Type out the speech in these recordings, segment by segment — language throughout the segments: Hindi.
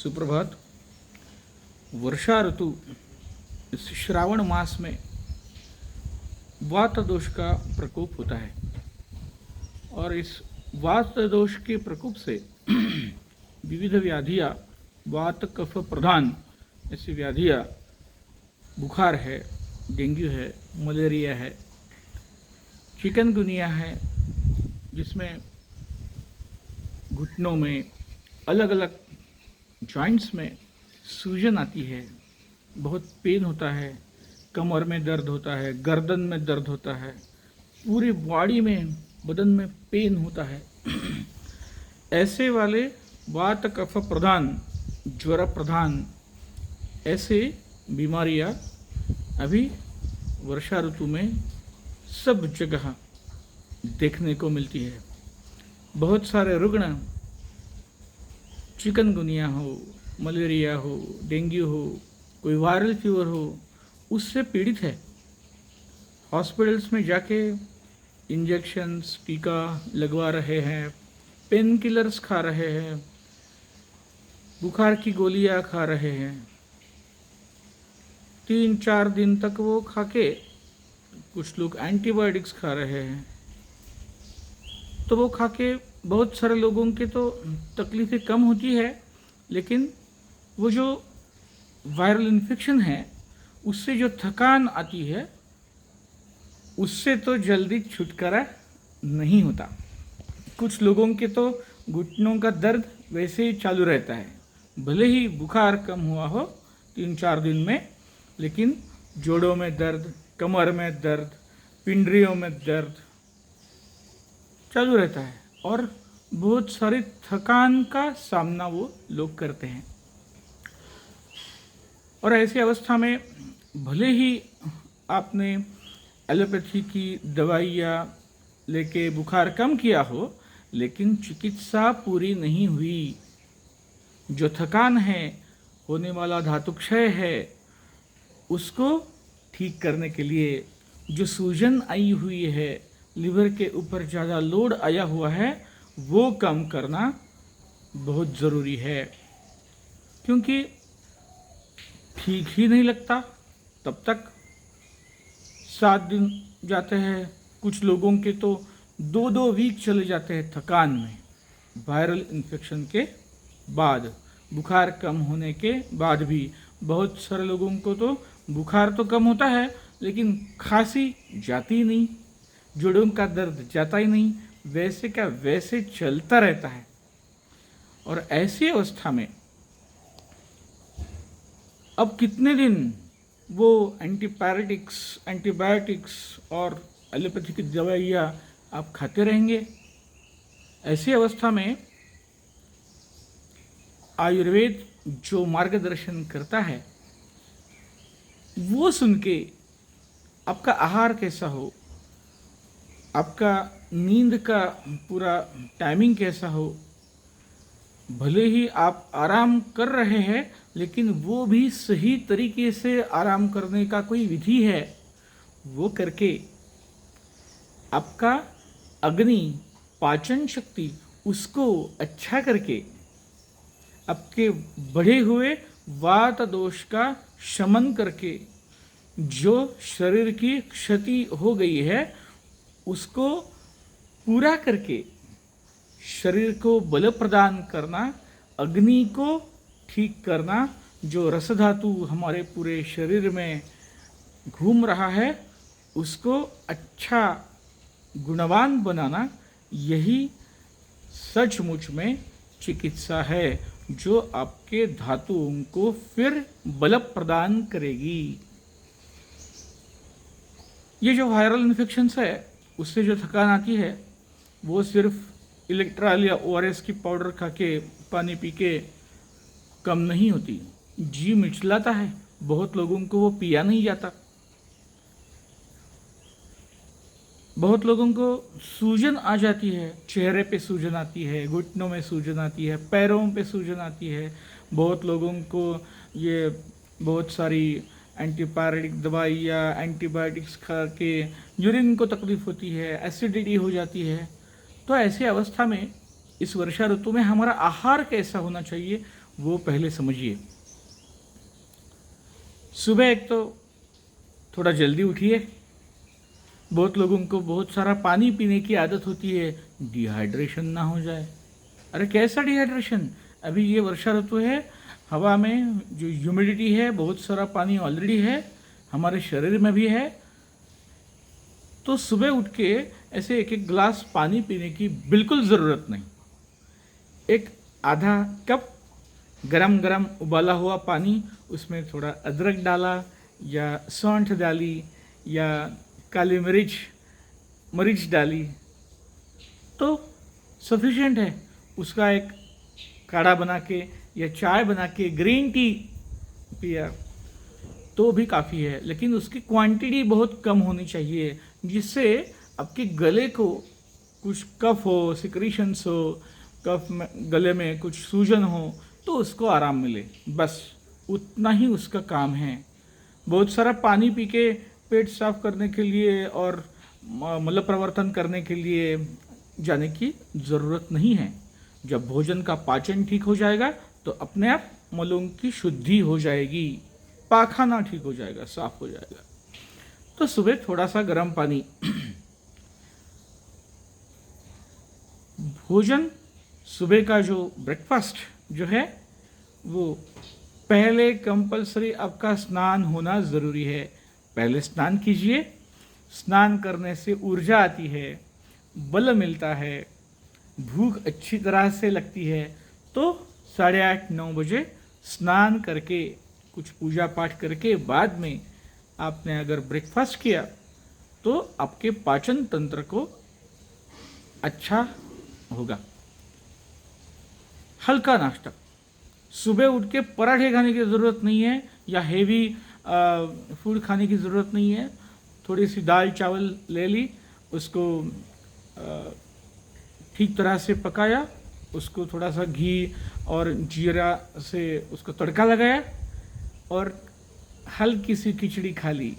सुप्रभात। वर्षा ऋतु इस श्रावण मास में वात दोष का प्रकोप होता है और इस वात दोष के प्रकोप से विविध व्याधियाँ, वात कफ प्रधान ऐसी व्याधियाँ, बुखार है, डेंगू है, मलेरिया है, चिकनगुनिया है, जिसमें घुटनों में अलग अलग जॉइंट्स में सूजन आती है, बहुत पेन होता है, कमर में दर्द होता है, गर्दन में दर्द होता है, पूरी बॉडी में, बदन में पेन होता है। ऐसे वाले वात कफ प्रधान, ज्वर प्रधान ऐसे बीमारियां अभी वर्षा ऋतु में सब जगह देखने को मिलती है। बहुत सारे रुग्ण चिकनगुनिया हो, मलेरिया हो, डेंगू हो, कोई वायरल फीवर हो, उससे पीड़ित है। हॉस्पिटल्स में जाके इंजेक्शन्स, टीका लगवा रहे हैं, पेन किलर्स खा रहे हैं, बुखार की गोलियां खा रहे हैं। 3-4 दिन तक वो खाके कुछ लोग एंटीबायोटिक्स खा रहे हैं। तो वो खाके बहुत सारे लोगों के तो तकलीफ़ें कम होती है, लेकिन वो जो वायरल इन्फेक्शन है उससे जो थकान आती है उससे तो जल्दी छुटकारा नहीं होता। कुछ लोगों के तो घुटनों का दर्द वैसे ही चालू रहता है, भले ही बुखार कम हुआ हो 3-4 दिन में, लेकिन जोड़ों में दर्द, कमर में दर्द, पिंडरियों में दर्द चालू रहता है और बहुत सारी थकान का सामना वो लोग करते हैं। और ऐसी अवस्था में भले ही आपने एलोपैथी की दवाइयाँ लेके बुखार कम किया हो, लेकिन चिकित्सा पूरी नहीं हुई। जो थकान है, होने वाला धातु क्षय है, उसको ठीक करने के लिए, जो सूजन आई हुई है, लिवर के ऊपर ज़्यादा लोड आया हुआ है, वो कम करना बहुत ज़रूरी है। क्योंकि ठीक ही नहीं लगता तब तक 7 दिन जाते हैं, कुछ लोगों के तो 2-2 वीक चले जाते हैं थकान में, वायरल इन्फेक्शन के बाद, बुखार कम होने के बाद भी। बहुत सारे लोगों को तो बुखार तो कम होता है लेकिन खांसी जाती ही नहीं, जोड़ों का दर्द जाता ही नहीं, वैसे का वैसे चलता रहता है। और ऐसी अवस्था में अब कितने दिन वो एंटीबायोटिक्स और एलोपैथी की दवाइयाँ आप खाते रहेंगे? ऐसी अवस्था में आयुर्वेद जो मार्गदर्शन करता है वो सुन के आपका आहार कैसा हो, आपका नींद का पूरा टाइमिंग कैसा हो, भले ही आप आराम कर रहे हैं लेकिन वो भी सही तरीके से आराम करने का कोई विधि है, वो करके आपका अग्नि, पाचन शक्ति उसको अच्छा करके आपके बढ़े हुए वात दोष का शमन करके जो शरीर की क्षति हो गई है उसको पूरा करके शरीर को बल प्रदान करना, अग्नि को ठीक करना, जो रस धातु हमारे पूरे शरीर में घूम रहा है उसको अच्छा गुणवान बनाना, यही सचमुच में चिकित्सा है जो आपके धातुओं को फिर बल प्रदान करेगी। ये जो वायरल इन्फेक्शंस है उससे जो थकान आती है वो सिर्फ इलेक्ट्रॉल या ORS की पाउडर खा के, पानी पी के कम नहीं होती। जी मिचलाता है, बहुत लोगों को वो पिया नहीं जाता। बहुत लोगों को सूजन आ जाती है, चेहरे पे सूजन आती है, घुटनों में सूजन आती है, पैरों पे सूजन आती है। बहुत लोगों को ये बहुत सारी एंटीपायरेटिक दवाइयाँ, एंटीबायोटिक्स खा के यूरिन को तकलीफ होती है, एसिडिटी हो जाती है। तो ऐसी अवस्था में इस वर्षा ऋतु में हमारा आहार कैसा होना चाहिए वो पहले समझिए। सुबह एक तो थोड़ा जल्दी उठिए। बहुत लोगों को बहुत सारा पानी पीने की आदत होती है, डिहाइड्रेशन ना हो जाए। अरे कैसा डिहाइड्रेशन? अभी ये वर्षा ऋतु है, हवा में जो ह्यूमिडिटी है, बहुत सारा पानी ऑलरेडी है, हमारे शरीर में भी है। तो सुबह उठ के ऐसे एक एक ग्लास पानी पीने की बिल्कुल ज़रूरत नहीं। एक आधा कप गरम गरम उबाला हुआ पानी, उसमें थोड़ा अदरक डाला या सौंठ डाली या काली मरीच डाली तो सफिशिएंट है। उसका एक काढ़ा बना के या चाय बना के ग्रीन टी पिया तो भी काफ़ी है, लेकिन उसकी क्वांटिटी बहुत कम होनी चाहिए, जिससे आपके गले को कुछ कफ हो, सिक्रीशंस हो, कफ में गले में कुछ सूजन हो तो उसको आराम मिले। बस उतना ही उसका काम है। बहुत सारा पानी पी के पेट साफ करने के लिए और मल प्रवर्तन करने के लिए जाने की ज़रूरत नहीं है। जब भोजन का पाचन ठीक हो जाएगा तो अपने आप मलों की शुद्धि हो जाएगी, पाखाना ठीक हो जाएगा, साफ हो जाएगा। तो सुबह थोड़ा सा गर्म पानी भोजन, सुबह का जो ब्रेकफास्ट जो है वो पहले कंपलसरी आपका स्नान होना ज़रूरी है। पहले स्नान कीजिए। स्नान करने से ऊर्जा आती है, बल मिलता है, भूख अच्छी तरह से लगती है। तो 8:30-9 बजे स्नान करके कुछ पूजा पाठ करके बाद में आपने अगर ब्रेकफास्ट किया तो आपके पाचन तंत्र को अच्छा होगा। हल्का नाश्ता, सुबह उठ के पराठे खाने की ज़रूरत नहीं है या हेवी फूड खाने की ज़रूरत नहीं है। थोड़ी सी दाल चावल ले ली, उसको ठीक तरह से पकाया, उसको थोड़ा सा घी और जीरा से उसको तड़का लगाया और हल्की सी खिचड़ी खा ली,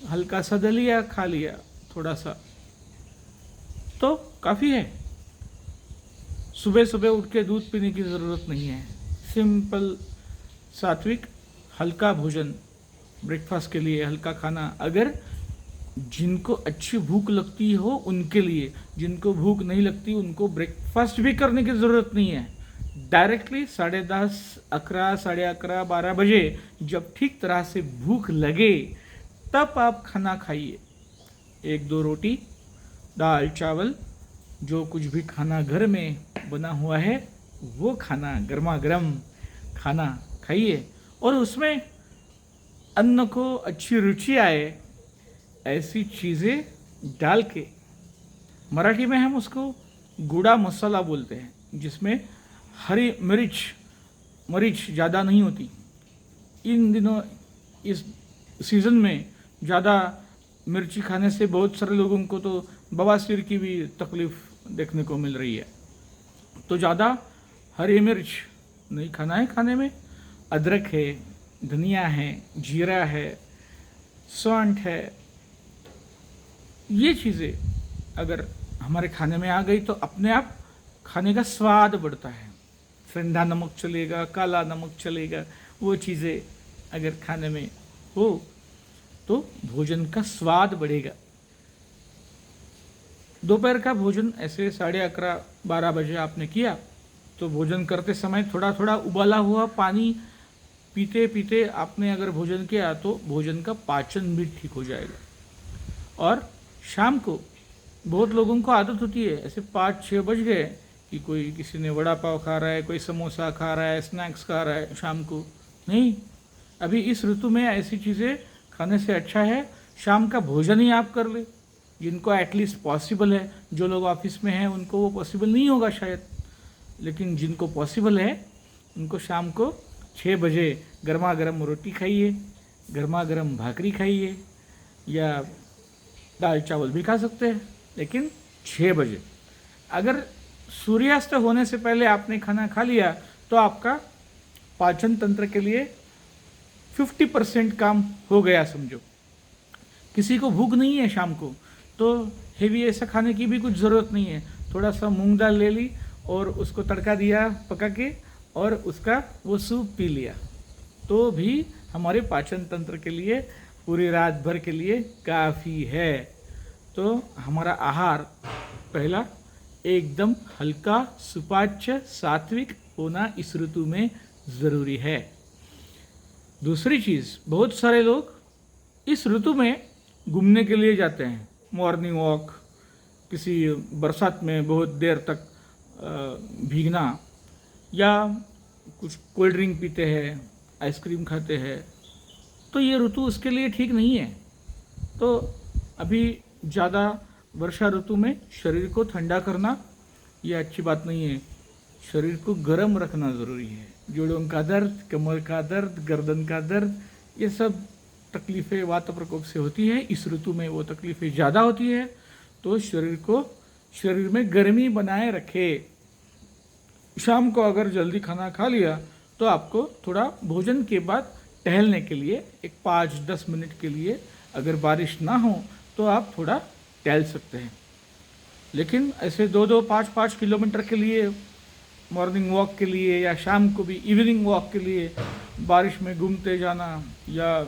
हल्का सा दलिया खा लिया थोड़ा सा, तो काफ़ी है। सुबह सुबह उठ के दूध पीने की ज़रूरत नहीं है। सिंपल सात्विक हल्का भोजन ब्रेकफास्ट के लिए, हल्का खाना। अगर जिनको अच्छी भूख लगती हो उनके लिए, जिनको भूख नहीं लगती उनको ब्रेकफास्ट भी करने की ज़रूरत नहीं है। डायरेक्टली 10:30, 11, 11:30, 12 बजे जब ठीक तरह से भूख लगे तब आप खाना खाइए। 1-2 रोटी, दाल चावल, जो कुछ भी खाना घर में बना हुआ है वो खाना, गर्मा गर्म खाना खाइए और उसमें अन्न को अच्छी रुचि आए ऐसी चीज़ें डाल के, मराठी में हम उसको गुड़ा मसाला बोलते हैं, जिसमें हरी मरीच ज़्यादा नहीं होती। इन दिनों इस सीज़न में ज़्यादा मिर्ची खाने से बहुत सारे लोगों को तो बवासीर की भी तकलीफ़ देखने को मिल रही है। तो ज़्यादा हरी मिर्च नहीं खाना है खाने में। अदरक है, धनिया है, जीरा है, सौंठ है, ये चीज़ें अगर हमारे खाने में आ गई तो अपने आप खाने का स्वाद बढ़ता है। सेंधा नमक चलेगा, काला नमक चलेगा, वो चीज़ें अगर खाने में हो तो भोजन का स्वाद बढ़ेगा। दोपहर का भोजन ऐसे 11:30-12 बजे आपने किया तो भोजन करते समय थोड़ा थोड़ा उबाला हुआ पानी पीते पीते आपने अगर भोजन किया तो भोजन का पाचन भी ठीक हो जाएगा। और शाम को बहुत लोगों को आदत होती है, ऐसे 5-6 बज गए कि कोई किसी ने वड़ा पाव खा रहा है, कोई समोसा खा रहा है, स्नैक्स खा रहा है शाम को। नहीं, अभी इस ऋतु में ऐसी चीज़ें खाने से अच्छा है शाम का भोजन ही आप कर ले। जिनको एटलीस्ट पॉसिबल है, जो लोग ऑफिस में हैं उनको वो पॉसिबल नहीं होगा शायद, लेकिन जिनको पॉसिबल है उनको शाम को 6 बजे गर्मा गर्म रोटी खाइए, गर्मा गर्म भाकरी खाइए या दाल चावल भी खा सकते हैं, लेकिन 6 बजे। अगर सूर्यास्त होने से पहले आपने खाना खा लिया तो आपका पाचन तंत्र के लिए 50% काम हो गया समझो। किसी को भूख नहीं है शाम को तो हेवी ऐसा खाने की भी कुछ ज़रूरत नहीं है। थोड़ा सा मूंग दाल ले ली और उसको तड़का दिया पका के और उसका वो सूप पी लिया तो भी हमारे पाचन तंत्र के लिए पूरी रात भर के लिए काफ़ी है। तो हमारा आहार पहला एकदम हल्का सुपाच्य सात्विक होना इस ऋतु में ज़रूरी है। दूसरी चीज़, बहुत सारे लोग इस ऋतु में घूमने के लिए जाते हैं, मॉर्निंग वॉक, किसी बरसात में बहुत देर तक भीगना, या कुछ कोल्ड ड्रिंक पीते हैं, आइसक्रीम खाते हैं, तो ये ऋतु उसके लिए ठीक नहीं है। तो अभी ज़्यादा वर्षा ऋतु में शरीर को ठंडा करना ये अच्छी बात नहीं है। शरीर को गर्म रखना ज़रूरी है। जोड़ों का दर्द, कमर का दर्द, गर्दन का दर्द, ये सब तकलीफ़ें वात प्रकोप से होती है। इस ऋतु में वो तकलीफ़ें ज़्यादा होती है। तो शरीर में गर्मी बनाए रखे। शाम को अगर जल्दी खाना खा लिया तो आपको थोड़ा भोजन के बाद टहलने के लिए एक 5-10 मिनट के लिए, अगर बारिश ना हो तो आप थोड़ा टहल सकते हैं। लेकिन ऐसे 2-2, 5-5 किलोमीटर के लिए मॉर्निंग वॉक के लिए या शाम को भी इवनिंग वॉक के लिए बारिश में घूमते जाना, या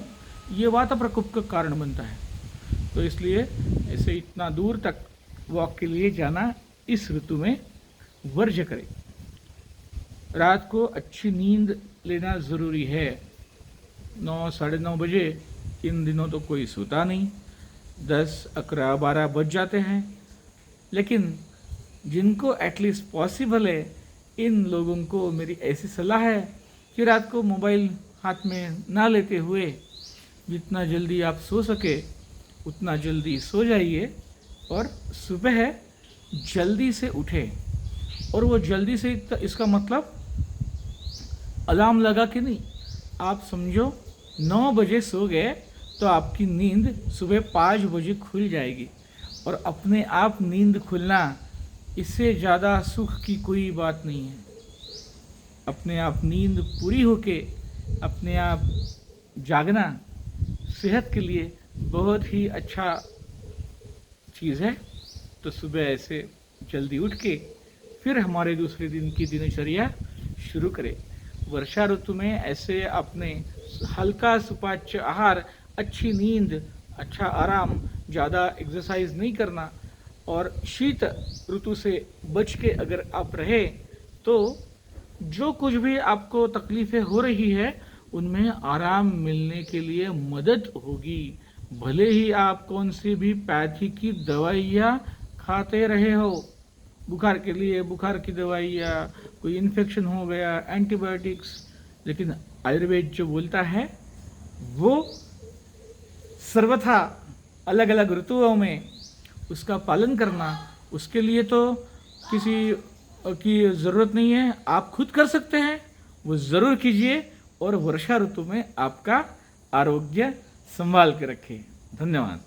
ये वात प्रकोप का कारण बनता है। तो इसलिए ऐसे इतना दूर तक वॉक के लिए जाना इस ऋतु में वर्ज्य करें। रात को अच्छी नींद लेना ज़रूरी है। 9-9:30 बजे इन दिनों तो कोई सोता नहीं, 10, 11, 12 बज जाते हैं। लेकिन जिनको एटलीस्ट पॉसिबल है, इन लोगों को मेरी ऐसी सलाह है कि रात को मोबाइल हाथ में ना लेते हुए जितना जल्दी आप सो सके उतना जल्दी सो जाइए, और सुबह जल्दी से उठे। और वो जल्दी से इसका मतलब अलार्म लगा के नहीं, आप समझो 9 बजे सो गए तो आपकी नींद सुबह 5 बजे खुल जाएगी। और अपने आप नींद खुलना, इससे ज़्यादा सुख की कोई बात नहीं है। अपने आप नींद पूरी होके अपने आप जागना सेहत के लिए बहुत ही अच्छा चीज़ है। तो सुबह ऐसे जल्दी उठ के फिर हमारे दूसरे दिन की दिनचर्या शुरू करें। वर्षा ऋतु में ऐसे अपने हल्का सुपाच्य आहार, अच्छी नींद, अच्छा आराम, ज़्यादा एक्सरसाइज नहीं करना, और शीत ऋतु से बच के अगर आप रहे तो जो कुछ भी आपको तकलीफ़ें हो रही है उनमें आराम मिलने के लिए मदद होगी। भले ही आप कौन सी भी पैथी की दवाइयाँ खाते रहे हो, बुखार के लिए बुखार की दवाइयाँ, कोई इन्फेक्शन हो गया, एंटीबायोटिक्स, लेकिन आयुर्वेद जो बोलता है वो सर्वथा अलग अलग ऋतुओं में उसका पालन करना, उसके लिए तो किसी की ज़रूरत नहीं है, आप खुद कर सकते हैं, वो ज़रूर कीजिए और वर्षा ऋतु में आपका आरोग्य संभाल के रखें। धन्यवाद।